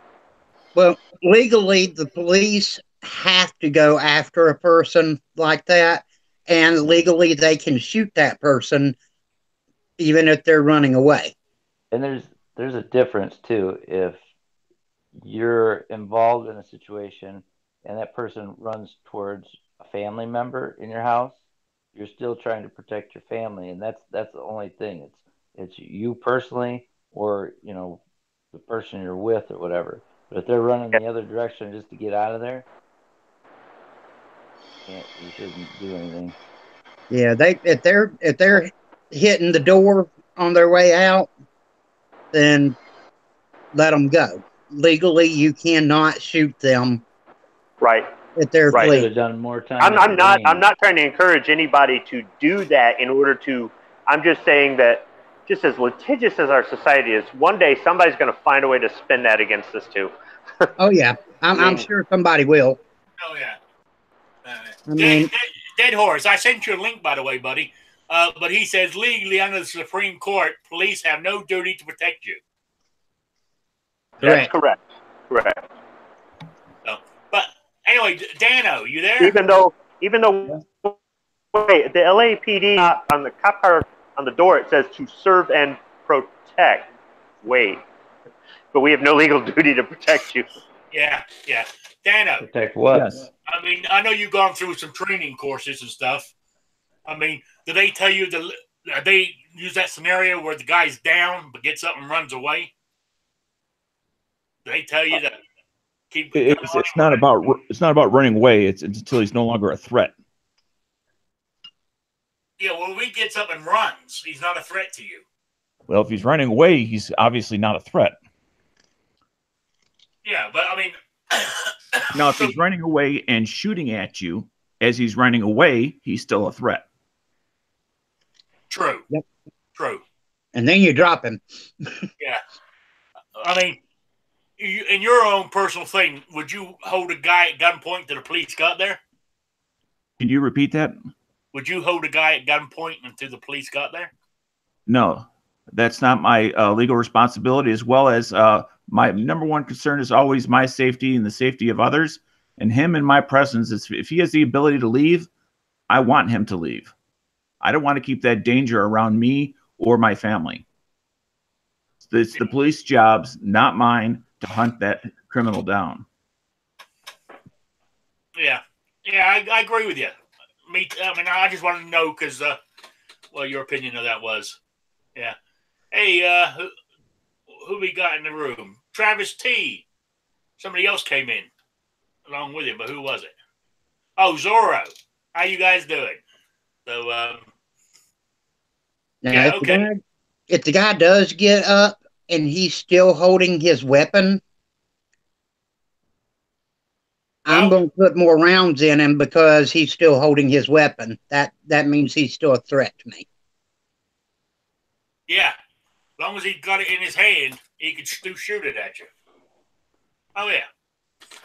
Well, legally, the police have to go after a person like that, and legally, they can shoot that person even if they're running away. And there's a difference too. If you're involved in a situation and that person runs towards a family member in your house, you're still trying to protect your family, and that's the only thing. It's you personally, or you know, the person you're with or whatever. But if they're running the other direction just to get out of there, you shouldn't do anything. Yeah, if they're hitting the door on their way out, then let them go. Legally, you cannot shoot them Right. if they're Right. Should fleeing. have done more time. I'm not trying to encourage anybody to do that in order to. I'm just saying that just as litigious as our society is, one day somebody's going to find a way to spin that against us too. Oh yeah, I'm sure somebody will. oh yeah. I mean, Dead Horse. I sent you a link, by the way, buddy. But he says legally under the Supreme Court, police have no duty to protect you. That's correct. Correct. So, but anyway, Dano, you there? Even though, wait, the LAPD on the cop car on the door it says to serve and protect. Wait, but we have no legal duty to protect you. Yeah. Dano. Protect what? Yes. I mean, I know you've gone through some training courses and stuff. I mean, do they tell you they use that scenario where the guy's down but gets up and runs away? Do they tell you to keep? It's not about running away. It's until he's no longer a threat. Yeah, well, if he gets up and runs, he's not a threat to you. Well, if he's running away, he's obviously not a threat. Yeah, but I mean, Now, if he's running away and shooting at you as he's running away, he's still a threat. True. Yep. True. and then you drop him. Yeah. I mean, in your own personal thing, would you hold a guy at gunpoint till the police got there? Can you repeat that? Would you hold a guy at gunpoint until the police got there? No, that's not my legal responsibility, as well as my number one concern is always my safety and the safety of others. And him in my presence, if he has the ability to leave, I want him to leave. I don't want to keep that danger around me or my family. It's the police jobs, not mine, hunt that criminal down. Yeah, yeah, I agree with you. I mean, I just wanted to know because, well, your opinion of that was, yeah. Hey, who we got in the room? Travis T. Somebody else came in along with him, but who was it? Oh, Zorro. How you guys doing? So, Now, yeah, okay. If the guy does get up and he's still holding his weapon, I'm going to put more rounds in him because he's still holding his weapon. That means he's still a threat to me. Yeah, as long as he got it in his hand, he could still shoot it at you. Oh yeah,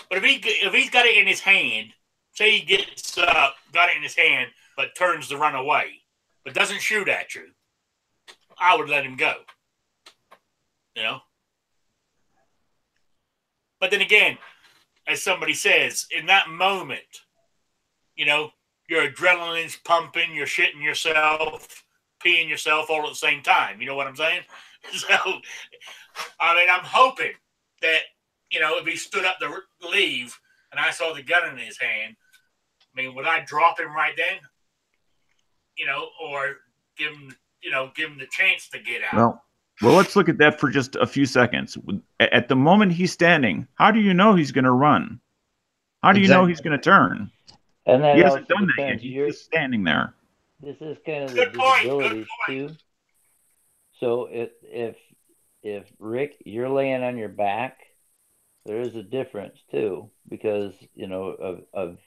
but if he's got it in his hand, say he gets got it in his hand, but turns to run away, but doesn't shoot at you, I would let him go. You know. But then again, as somebody says, in that moment, you know, your adrenaline's pumping, you're shitting yourself, peeing yourself all at the same time. You know what I'm saying? So, I mean, I'm hoping that, you know, if he stood up to leave and I saw the gun in his hand, I mean, would I drop him right then? You know, or give him the chance to get out? Well, let's look at that for just a few seconds. At the moment he's standing, how do you know he's going to run? How do you know he's going to turn? And that he hasn't also done that depends. yet. He's just standing there. This is kind of the disabilities too. So if Rick, you're laying on your back, there is a difference too, because you know of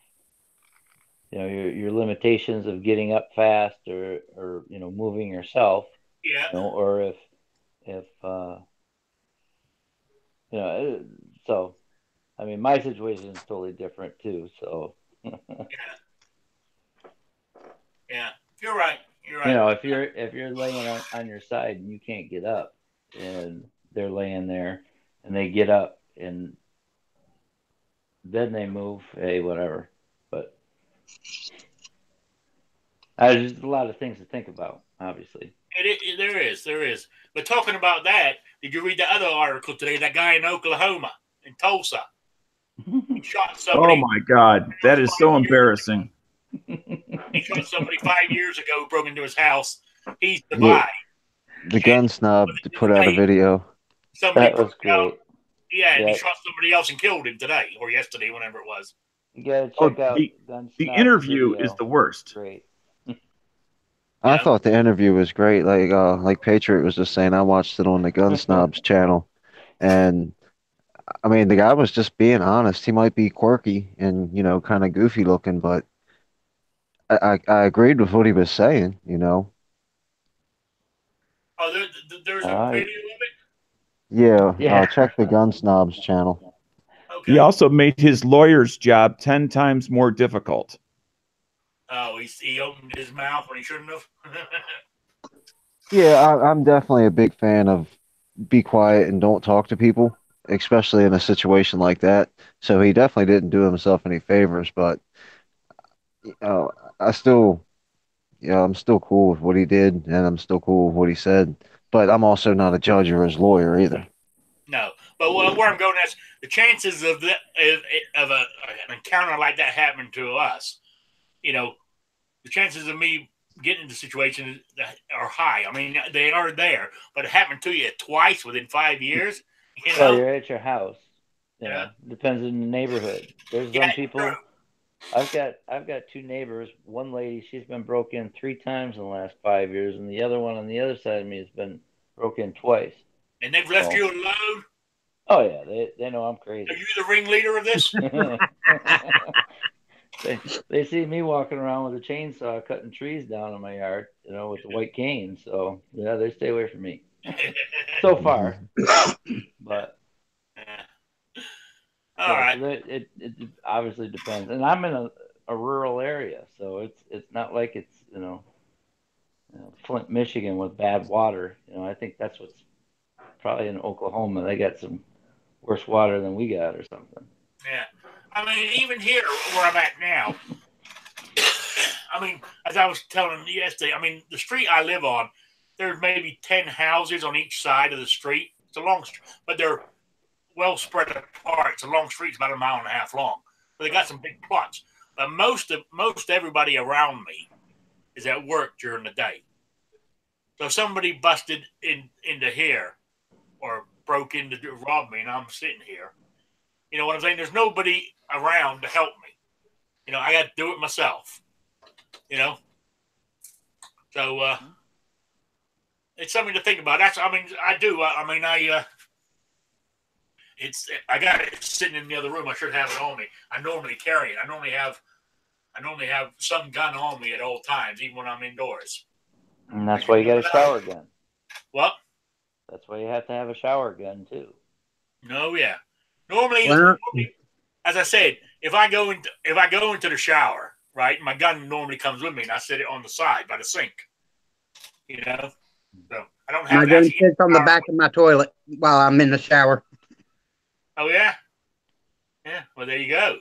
you know your limitations of getting up fast or you know moving yourself. Yeah. You know, or if you know, so I mean, my situation is totally different too. So. Yeah, you're right. You're right. You know, if you're laying on your side and you can't get up, and they're laying there, and they get up, and then they move, hey, whatever. But there's just a lot of things to think about, obviously. There is. But talking about that, did you read the other article today? That guy in Oklahoma, in Tulsa, he shot somebody. Oh my God, that is so embarrassing. He shot somebody 5 years ago who broke into his house. He survived. The gun snob put out a video. Somebody that was great. And he shot somebody else and killed him today or yesterday, whenever it was. You gotta check out the interview is the worst. Great. I thought the interview was great. Like Patriot was just saying, I watched it on the Gun Snobs channel, and I mean the guy was just being honest. He might be quirky and kind of goofy looking, but I agreed with what he was saying. Oh, there's a video of it. Yeah. Check the Gun Snobs channel. Okay. He also made his lawyer's job 10 times more difficult. Oh, he opened his mouth when he shouldn't have. Yeah, I'm definitely a big fan of be quiet and don't talk to people, especially in a situation like that. So he definitely didn't do himself any favors, but I still, I'm still cool with what he did, and I'm still cool with what he said. But I'm also not a judge or his lawyer either. No, but where I'm going is the chances of an encounter like that happening to us. The chances of me getting into situations are high. I mean, they are there, but it happened to you twice within 5 years. Well, you're at your house. Depends on the neighborhood. There's some people. True. I've got two neighbors. One lady, she's been broke in 3 times in the last 5 years, and the other one on the other side of me has been broken in twice. And they've left you alone? Oh yeah, they know I'm crazy. Are you the ringleader of this? They see me walking around with a chainsaw cutting trees down in my yard, with the white cane. So yeah, they stay away from me. So far, but all right. So it obviously depends, and I'm in a rural area, so it's not like it's Flint, Michigan with bad water. I think that's what's probably in Oklahoma. They got some worse water than we got or something. Yeah. I mean, even here where I'm at now, I mean, as I was telling you yesterday, I mean, the street I live on, there's maybe 10 houses on each side of the street. It's a long street, but they're well spread apart. It's a long street, it's about 1.5 miles long, but they got some big plots. But most everybody around me is at work during the day. So if somebody busted into here or broke in to rob me, and I'm sitting here, you know what I'm saying? There's nobody around to help me. You know, I got to do it myself. You know, so it's something to think about. That's, I mean, I do. I got it sitting in the other room. I should have it on me. I normally carry it. I normally have some gun on me at all times, even when I'm indoors. And that's why you got a shower gun. What? That's why you have to have a shower gun too. No, yeah. Normally, Well, as I said, if I go into the shower, right, my gun normally comes with me, and I set it on the side by the sink. You know, so I don't have my to gun actually. sits on the back of my toilet while I'm in the shower. Oh yeah, yeah. Well, there you go.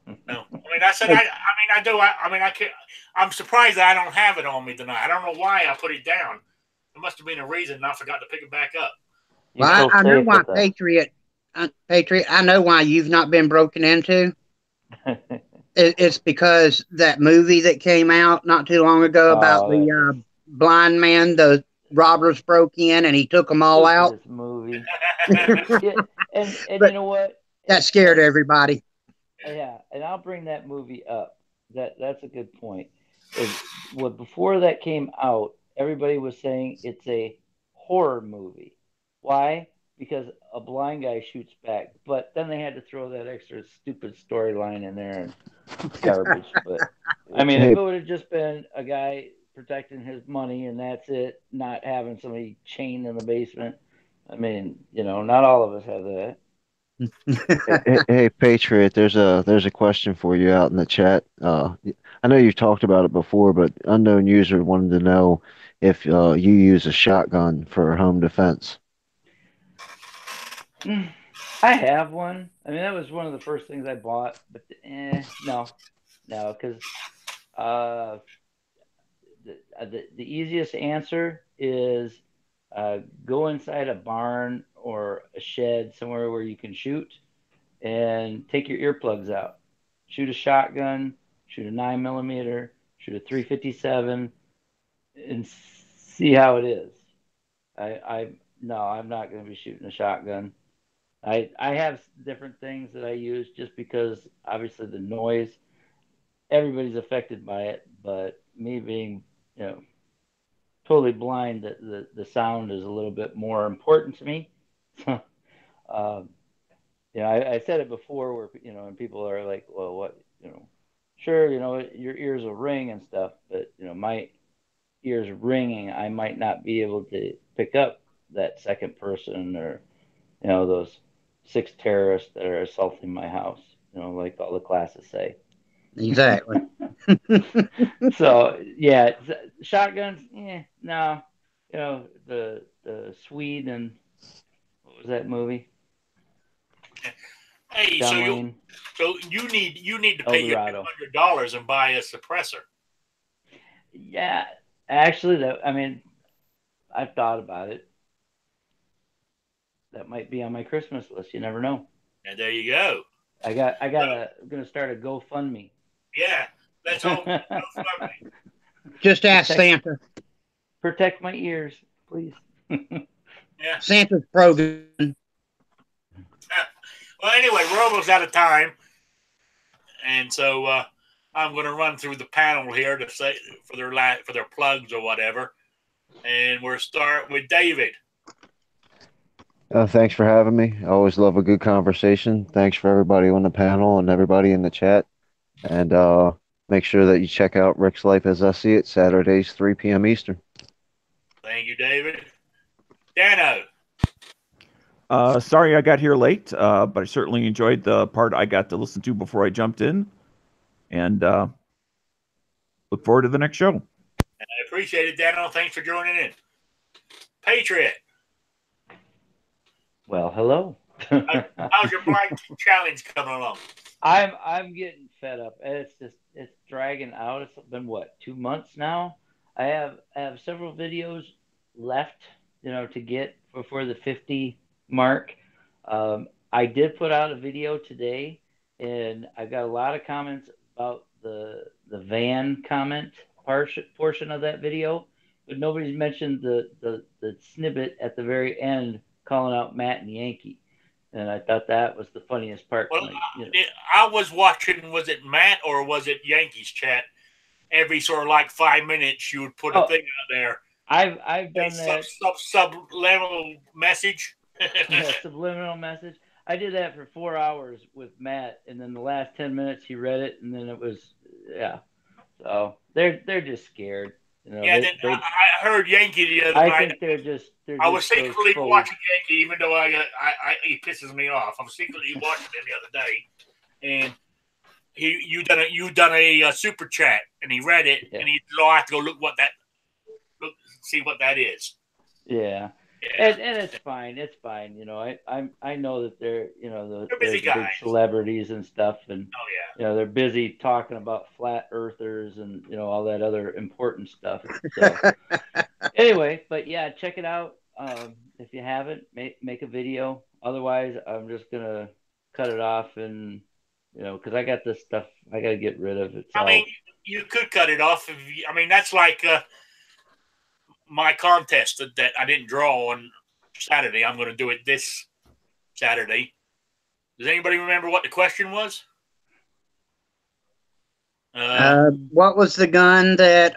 No, I mean, I said, I do. I can't. I'm surprised that I don't have it on me tonight. I don't know why I put it down. There must have been a reason, and I forgot to pick it back up. You Well, feel I know safe why, with that. Patriot. I know why you've not been broken into. It's because that movie that came out not too long ago about the blind man, the robbers broke in and he took them all out. This movie. Yeah, and But you know what? that scared everybody. Yeah, and I'll bring that movie up. That's a good point. Before that came out, everybody was saying it's a horror movie. Why? Because a blind guy shoots back. But then they had to throw that extra stupid storyline in there and garbage. But I mean, if it would have just been a guy protecting his money and that's it, not having somebody chained in the basement. I mean, not all of us have that. Hey, Patriot, there's a question for you out in the chat. I know you've talked about it before, but unknown user wanted to know if you use a shotgun for home defense. I have one. I mean, that was one of the first things I bought, but no, because the easiest answer is go inside a barn or a shed somewhere where you can shoot and take your earplugs out. Shoot a shotgun, shoot a 9mm, shoot a 357, and see how it is. No, I'm not going to be shooting a shotgun. I have different things that I use just because obviously the noise, everybody's affected by it, but me being, totally blind, the sound is a little bit more important to me. I said it before where, and people are like, well, what, sure, your ears will ring and stuff, but, my ears ringing, I might not be able to pick up that second person or, those 6 terrorists that are assaulting my house, like all the classes say. Exactly. So yeah, shotguns. No, the Swede and what was that movie? Hey, John so Wayne. you need to pay your $200 and buy a suppressor. Yeah, actually, I've thought about it. That might be on my Christmas list. You never know. And there you go. I'm gonna start a GoFundMe. Yeah, that's all. Just ask Santa. Protect my ears, please. Yeah. Santa's program. Well, anyway, we're almost out of time, and so I'm going to run through the panel here to say for their plugs or whatever, and we'll start with David. Thanks for having me. I always love a good conversation. Thanks for everybody on the panel and everybody in the chat. And make sure that you check out Rick's Life as I See It, Saturdays, 3 p.m. Eastern. Thank you, David. Dano. Sorry I got here late, but I certainly enjoyed the part I got to listen to before I jumped in. And look forward to the next show. And I appreciate it, Dano. Thanks for joining in. Patriot. Well, hello. How's your blind challenge coming along? I'm getting fed up. It's dragging out. It's been 2 months now. I have several videos left, to get before the 50 mark. I did put out a video today, and I got a lot of comments about the van comment portion of that video, but nobody's mentioned the snippet at the very end calling out Matt and Yankee, and I thought that was the funniest part. Well, like, I was watching. Was it Matt or was it Yankees chat? Every sort of like 5 minutes, you would put a thing out there. I've done that. Subliminal message. Yeah, subliminal message. I did that for 4 hours with Matt, and then the last 10 minutes he read it, and then it was So they're just scared. I heard Yankee the other night. I think they're just. I was secretly watching Yankee, even though he pisses me off. I was secretly watching him the other day, and you done a super chat, and he read it, and he said, "Oh, I have to go see what that is." Yeah. And it's fine. It's fine. I know that they're they're busy the big guys. Celebrities and stuff, and they're busy talking about flat earthers and all that other important stuff. So anyway, but yeah, check it out. If you haven't, make a video. Otherwise, I'm just gonna cut it off, and because I got this stuff I got to get rid of. You could cut it off. That's like my contest that I didn't draw on Saturday. I'm going to do it this Saturday. Does anybody remember what the question was? What was the gun that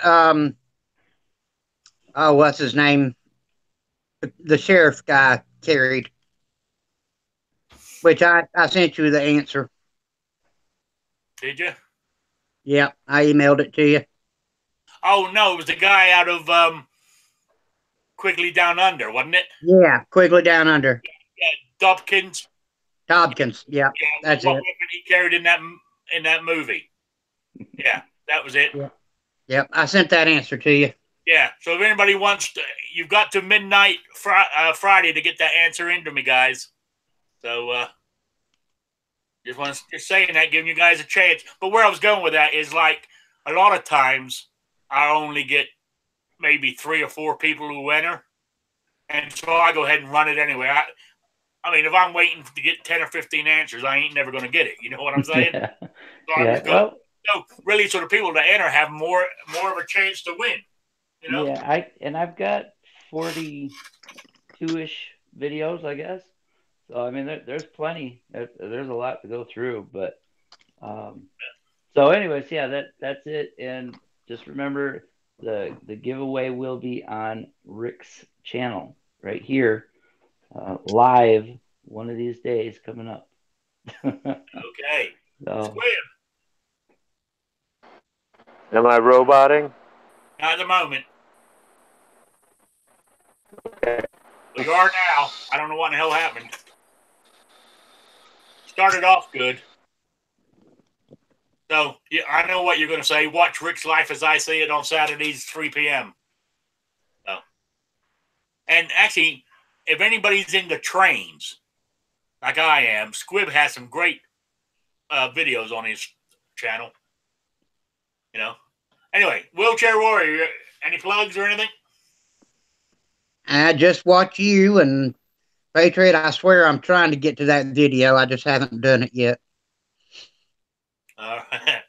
what's his name? The sheriff guy carried. Which I sent you the answer. Did you? Yeah, I emailed it to you. Oh no, it was the guy out of Quigley Down Under, wasn't it? Yeah, Quigley Down Under. Yeah, Dobkins. Yeah, that's what it. Weapon he carried in that movie. Yeah, that was it. Yep, I sent that answer to you. Yeah, so if anybody wants to, you've got to midnight Friday to get that answer into me, guys. So just saying that, giving you guys a chance. But where I was going with that is, like, a lot of times I only get maybe 3 or 4 people who enter, and so I go ahead and run it anyway. If I'm waiting to get 10 or 15 answers, I ain't never going to get it. You know what I'm saying? So really, so the people that enter have more of a chance to win. Yeah, I've got 42-ish videos, I guess. So there's plenty. There's a lot to go through, but so anyways, yeah, that's it. And just remember, the giveaway will be on Rick's channel right here, live one of these days coming up. Okay. So, am I roboting? Not at the moment. Okay. We are now. I don't know what the hell happened. Started off good. So, yeah, I know what you're going to say. Watch Rick's Life as I See It on Saturdays, 3 p.m. So, and actually, if anybody's into trains, like I am, Squib has some great videos on his channel. Anyway, Wheelchair Warrior, any plugs or anything? I just watch you and Patriot. I swear I'm trying to get to that video. I just haven't done it yet. All right.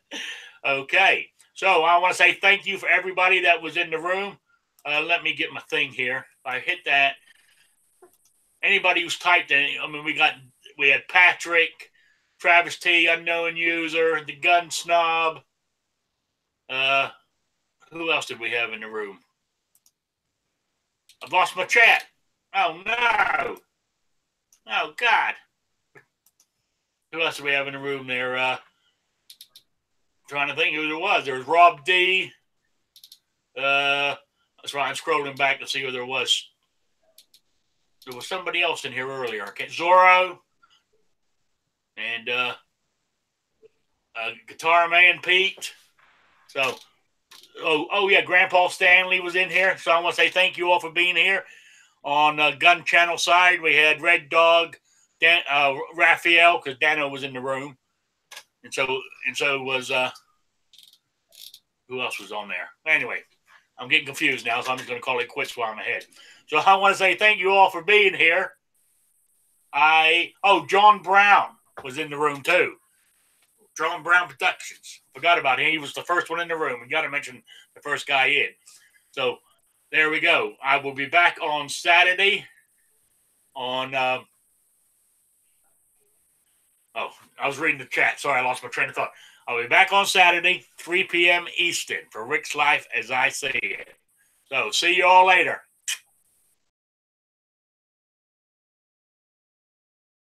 Okay. So I want to say thank you for everybody that was in the room. Let me get my thing here. If I hit that, anybody who's typed in, we had Patrick, Travis T, Unknown User, the Gun Snob. Who else did we have in the room? I've lost my chat. Oh, no. Oh, God. Who else did we have in the room there? Trying to think who there was. There was Rob D. That's right. I'm scrolling back to see who there was. There was somebody else in here earlier. Zorro. And Guitar Man Pete. So, yeah, Grandpa Stanley was in here. So I want to say thank you all for being here. On Gun Channel side, we had Red Dog, Raphael, because Dano was in the room. And so was who else was on there? Anyway, I'm getting confused now, so I'm just going to call it quits while I'm ahead. So I want to say thank you all for being here. John Brown was in the room too. John Brown Productions. Forgot about him. He was the first one in the room. We got to mention the first guy in. So there we go. I will be back on Saturday on. I was reading the chat. Sorry, I lost my train of thought. I'll be back on Saturday, 3 p.m. Eastern for Rick's Life as I see it. So see you all later.